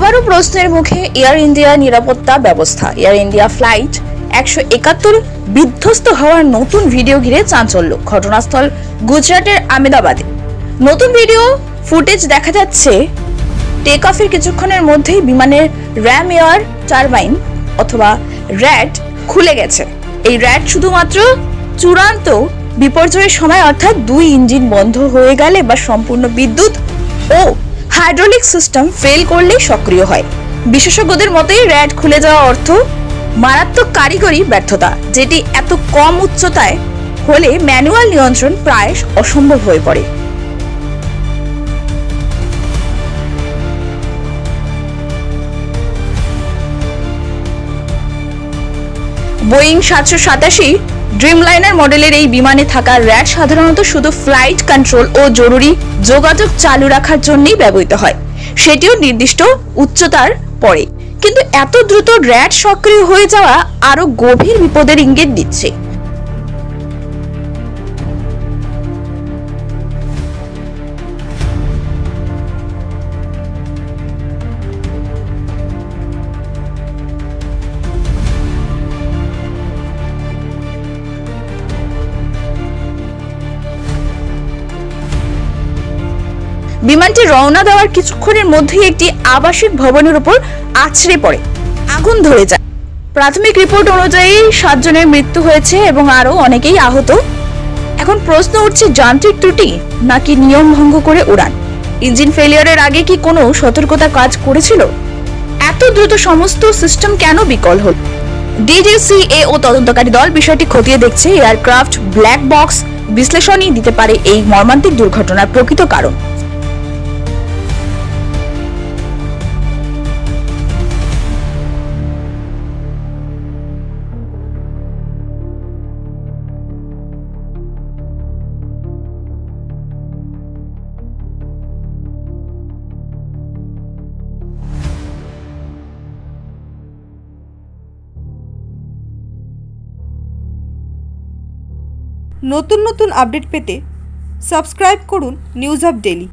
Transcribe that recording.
আবারও প্রশ্নের মুখে এয়ার ইন্ডিয়া নিরাপত্তা ব্যবস্থা। এয়ার ইন্ডিয়া ফ্লাইট 171 বিধ্বস্ত হওয়ার নতুন ভিডিও ঘিরে চাঞ্চল্য। ঘটনাস্থল গুজরাটের আহমেদাবাদে। নতুন ভিডিও ফুটেজ দেখা যাচ্ছে টেক অফের কিছুক্ষণের মধ্যেই বিমানের র্যাম এয়ার টারবাইন অথবা র্যাট খুলে গেছে। এই র্যাট শুধুমাত্র চূড়ান্ত বিপর্যয়ের সময়, অর্থাৎ দুই ইঞ্জিন বন্ধ হয়ে গেলে বা সম্পূর্ণ বিদ্যুৎ ও হাইড্রোলিক সিস্টেম ফেল করলেই সক্রিয় হয়। বিশেষজ্ঞদের মতে র্যাট খুলে যাওয়া অর্থ মারাত্মক কারিগরি ব্যর্থতা, যেটি এত কম উচ্চতায় হলে ম্যানুয়াল নিয়ন্ত্রণ প্রায় অসম্ভব হয়ে পড়ে। বোয়িং 787 ড্রিমলাইনার মডেলের এই বিমানে থাকা র্যাট সাধারণত শুধু ফ্লাইট কন্ট্রোল ও জরুরি যোগাযোগ চালু রাখার জন্যই ব্যবহৃত হয়, সেটিও নির্দিষ্ট উচ্চতার পরে। কিন্তু এত দ্রুত র্যাট সক্রিয় হয়ে যাওয়া আরো গভীর বিপদের ইঙ্গিত দিচ্ছে। বিমানটি রওনা দেওয়ার কিছুক্ষণের মধ্যেই একটি আবাসিক ভবনের উপর আছড়ে পড়ে আগুন ধরে যায়। প্রাথমিক রিপোর্ট অনুযায়ী 7 জনের মৃত্যু হয়েছে এবং আরো অনেকেই আহত। এখন প্রশ্ন উঠছে, যান্ত্রিক ত্রুটি নাকি নিয়ম ভঙ্গ করে উড়ান? ইঞ্জিন ফেলিয়ারের আগে কি কোনো সতর্কতা কাজ করেছিল? এত দ্রুত সমস্ত সিস্টেম কেন বিকল হল? ডিজিসিএ ও তদন্তকারী দল বিষয়টি খতিয়ে দেখছে। এয়ারক্রাফট ব্ল্যাক বক্স বিশ্লেষণই দিতে পারে এই মর্মান্তিক দুর্ঘটনার প্রকৃত কারণ। নতুন নতুন আপডেট পেতে সাবস্ক্রাইব করুন নিউজ আপ ডেইলি।